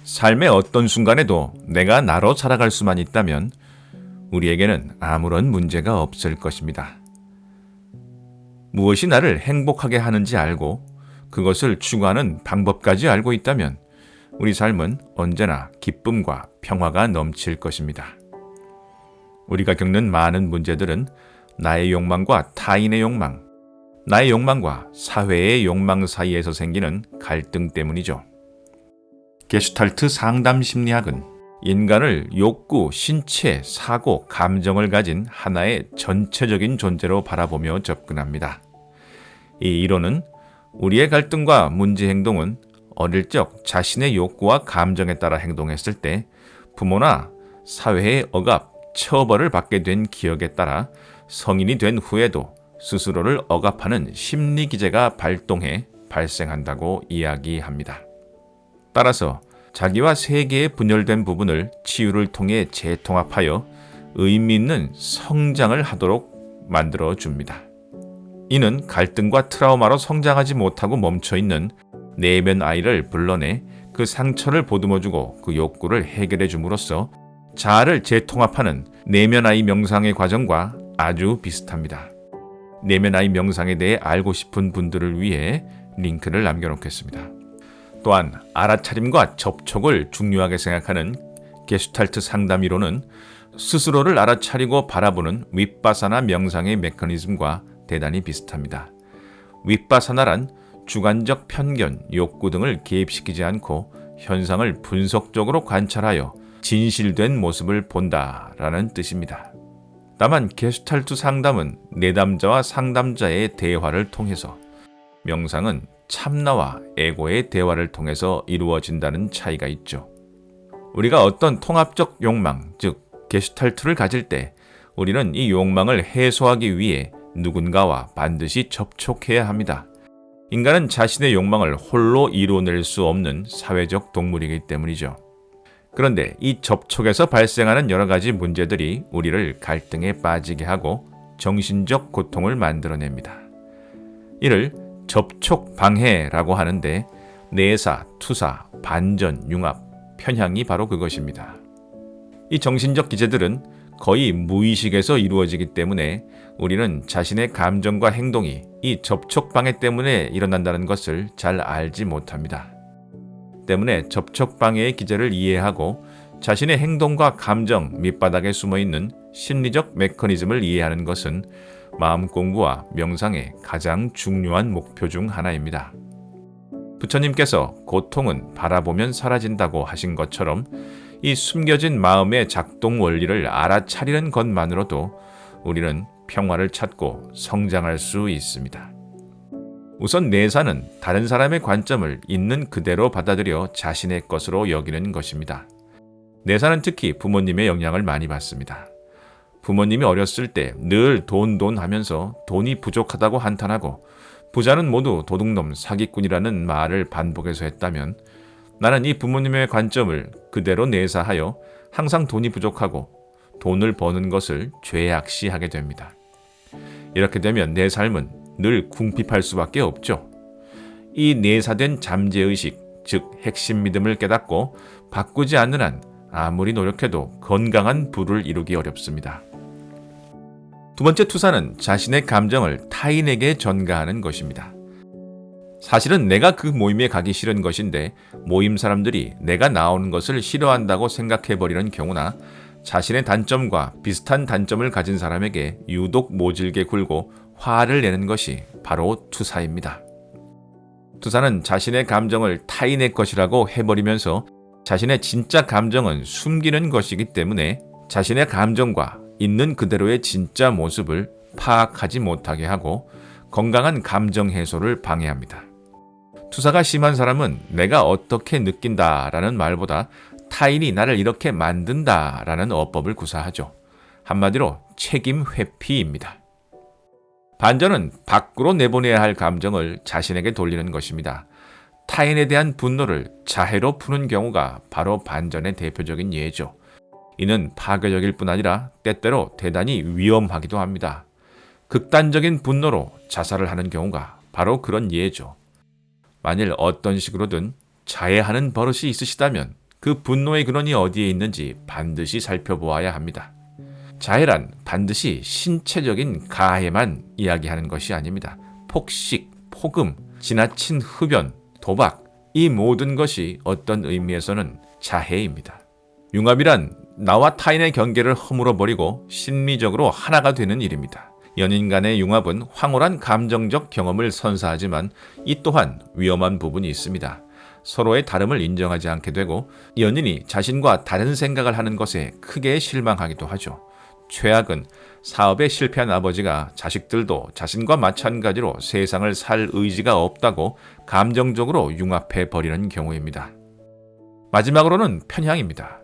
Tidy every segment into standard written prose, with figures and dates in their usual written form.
삶의 어떤 순간에도 내가 나로 살아갈 수만 있다면 우리에게는 아무런 문제가 없을 것입니다. 무엇이 나를 행복하게 하는지 알고 그것을 추구하는 방법까지 알고 있다면 우리 삶은 언제나 기쁨과 평화가 넘칠 것입니다. 우리가 겪는 많은 문제들은 나의 욕망과 타인의 욕망, 나의 욕망과 사회의 욕망 사이에서 생기는 갈등 때문이죠. 게슈탈트 상담 심리학은 인간을 욕구, 신체, 사고, 감정을 가진 하나의 전체적인 존재로 바라보며 접근합니다. 이 이론은 우리의 갈등과 문제 행동은 어릴 적 자신의 욕구와 감정에 따라 행동했을 때 부모나 사회의 억압, 처벌을 받게 된 기억에 따라 성인이 된 후에도 스스로를 억압하는 심리 기제가 발동해 발생한다고 이야기합니다. 따라서 자기와 세계에 분열된 부분을 치유를 통해 재통합하여 의미 있는 성장을 하도록 만들어 줍니다. 이는 갈등과 트라우마로 성장하지 못하고 멈춰있는 내면 아이를 불러내 그 상처를 보듬어주고 그 욕구를 해결해 줌으로써 자아를 재통합하는 내면 아이 명상의 과정과 아주 비슷합니다. 내면 아이 명상에 대해 알고 싶은 분들을 위해 링크를 남겨놓겠습니다. 또한 알아차림과 접촉을 중요하게 생각하는 게슈탈트 상담 이론은 스스로를 알아차리고 바라보는 윗바사나 명상의 메커니즘과 대단히 비슷합니다. 윗바사나란 주관적 편견, 욕구 등을 개입시키지 않고 현상을 분석적으로 관찰하여 진실된 모습을 본다라는 뜻입니다. 다만 게슈탈트 상담은 내담자와 상담자의 대화를 통해서, 명상은 참나와 에고의 대화를 통해서 이루어진다는 차이가 있죠. 우리가 어떤 통합적 욕망, 즉 게슈탈트를 가질 때 우리는 이 욕망을 해소하기 위해 누군가와 반드시 접촉해야 합니다. 인간은 자신의 욕망을 홀로 이뤄낼 수 없는 사회적 동물이기 때문이죠. 그런데 이 접촉에서 발생하는 여러 가지 문제들이 우리를 갈등에 빠지게 하고 정신적 고통을 만들어냅니다. 이를 접촉 방해라고 하는데 내사, 투사, 반전, 융합, 편향이 바로 그것입니다. 이 정신적 기제들은 거의 무의식에서 이루어지기 때문에 우리는 자신의 감정과 행동이 이 접촉 방해 때문에 일어난다는 것을 잘 알지 못합니다. 때문에 접촉 방해의 기제를 이해하고 자신의 행동과 감정 밑바닥에 숨어있는 심리적 메커니즘을 이해하는 것은 마음 공부와 명상의 가장 중요한 목표 중 하나입니다. 부처님께서 고통은 바라보면 사라진다고 하신 것처럼 이 숨겨진 마음의 작동 원리를 알아차리는 것만으로도 우리는 평화를 찾고 성장할 수 있습니다. 우선 내사는 다른 사람의 관점을 있는 그대로 받아들여 자신의 것으로 여기는 것입니다. 내사는 특히 부모님의 영향을 많이 받습니다. 부모님이 어렸을 때 늘 돈 하면서 돈이 부족하다고 한탄하고 부자는 모두 도둑놈 사기꾼이라는 말을 반복해서 했다면 나는 이 부모님의 관점을 그대로 내사하여 항상 돈이 부족하고 돈을 버는 것을 죄악시하게 됩니다. 이렇게 되면 내 삶은 늘 궁핍할 수밖에 없죠. 이 내사된 잠재의식, 즉 핵심 믿음을 깨닫고 바꾸지 않는 한 아무리 노력해도 건강한 부를 이루기 어렵습니다. 두 번째 투사는 자신의 감정을 타인에게 전가하는 것입니다. 사실은 내가 그 모임에 가기 싫은 것인데 모임 사람들이 내가 나오는 것을 싫어한다고 생각해버리는 경우나 자신의 단점과 비슷한 단점을 가진 사람에게 유독 모질게 굴고 화를 내는 것이 바로 투사입니다. 투사는 자신의 감정을 타인의 것이라고 해버리면서 자신의 진짜 감정은 숨기는 것이기 때문에 자신의 감정과 있는 그대로의 진짜 모습을 파악하지 못하게 하고 건강한 감정 해소를 방해합니다. 투사가 심한 사람은 내가 어떻게 느낀다라는 말보다 타인이 나를 이렇게 만든다라는 어법을 구사하죠. 한마디로 책임 회피입니다. 반전은 밖으로 내보내야 할 감정을 자신에게 돌리는 것입니다. 타인에 대한 분노를 자해로 푸는 경우가 바로 반전의 대표적인 예죠. 이는 파괴적일 뿐 아니라 때때로 대단히 위험하기도 합니다. 극단적인 분노로 자살을 하는 경우가 바로 그런 예죠. 만일 어떤 식으로든 자해하는 버릇이 있으시다면 그 분노의 근원이 어디에 있는지 반드시 살펴보아야 합니다. 자해란 반드시 신체적인 가해만 이야기하는 것이 아닙니다. 폭식, 폭음, 지나친 흡연, 도박, 이 모든 것이 어떤 의미에서는 자해입니다. 융합이란 나와 타인의 경계를 허물어버리고 심리적으로 하나가 되는 일입니다. 연인 간의 융합은 황홀한 감정적 경험을 선사하지만 이 또한 위험한 부분이 있습니다. 서로의 다름을 인정하지 않게 되고 연인이 자신과 다른 생각을 하는 것에 크게 실망하기도 하죠. 최악은 사업에 실패한 아버지가 자식들도 자신과 마찬가지로 세상을 살 의지가 없다고 감정적으로 융합해 버리는 경우입니다. 마지막으로는 편향입니다.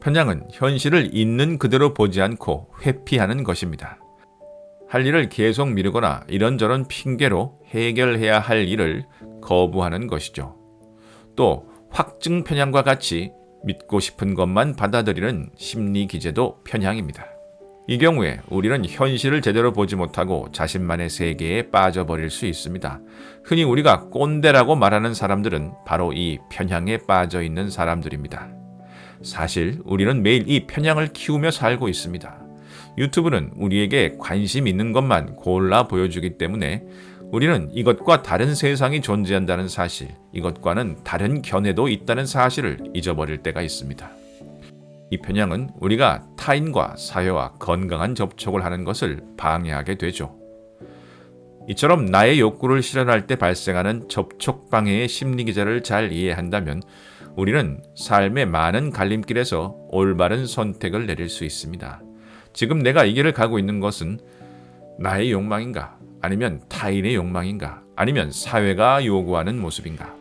편향은 현실을 있는 그대로 보지 않고 회피하는 것입니다. 할 일을 계속 미루거나 이런저런 핑계로 해결해야 할 일을 거부하는 것이죠. 또 확증 편향과 같이 믿고 싶은 것만 받아들이는 심리 기제도 편향입니다. 이 경우에 우리는 현실을 제대로 보지 못하고 자신만의 세계에 빠져버릴 수 있습니다. 흔히 우리가 꼰대라고 말하는 사람들은 바로 이 편향에 빠져 있는 사람들입니다. 사실 우리는 매일 이 편향을 키우며 살고 있습니다. 유튜브는 우리에게 관심 있는 것만 골라 보여주기 때문에 우리는 이것과 다른 세상이 존재한다는 사실, 이것과는 다른 견해도 있다는 사실을 잊어버릴 때가 있습니다. 이 편향은 우리가 타인과 사회와 건강한 접촉을 하는 것을 방해하게 되죠. 이처럼 나의 욕구를 실현할 때 발생하는 접촉 방해의 심리 기제를 잘 이해한다면 우리는 삶의 많은 갈림길에서 올바른 선택을 내릴 수 있습니다. 지금 내가 이 길을 가고 있는 것은 나의 욕망인가? 아니면 타인의 욕망인가? 아니면 사회가 요구하는 모습인가?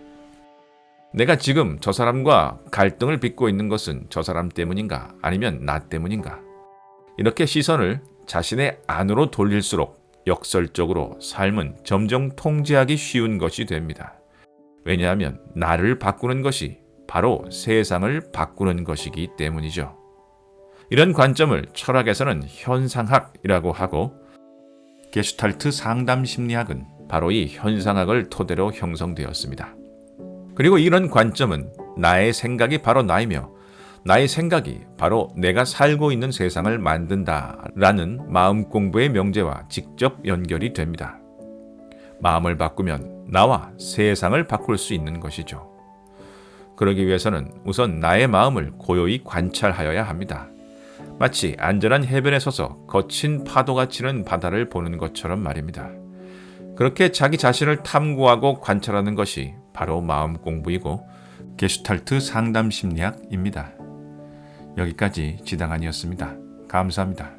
내가 지금 저 사람과 갈등을 빚고 있는 것은 저 사람 때문인가? 아니면 나 때문인가? 이렇게 시선을 자신의 안으로 돌릴수록 역설적으로 삶은 점점 통제하기 쉬운 것이 됩니다. 왜냐하면 나를 바꾸는 것이 바로 세상을 바꾸는 것이기 때문이죠. 이런 관점을 철학에서는 현상학이라고 하고 게슈탈트 상담 심리학은 바로 이 현상학을 토대로 형성되었습니다. 그리고 이런 관점은 나의 생각이 바로 나이며 나의 생각이 바로 내가 살고 있는 세상을 만든다라는 마음 공부의 명제와 직접 연결이 됩니다. 마음을 바꾸면 나와 세상을 바꿀 수 있는 것이죠. 그러기 위해서는 우선 나의 마음을 고요히 관찰하여야 합니다. 마치 안전한 해변에 서서 거친 파도가 치는 바다를 보는 것처럼 말입니다. 그렇게 자기 자신을 탐구하고 관찰하는 것이 바로 마음 공부이고 게슈탈트 상담 심리학입니다. 여기까지 지당한이었습니다. 감사합니다.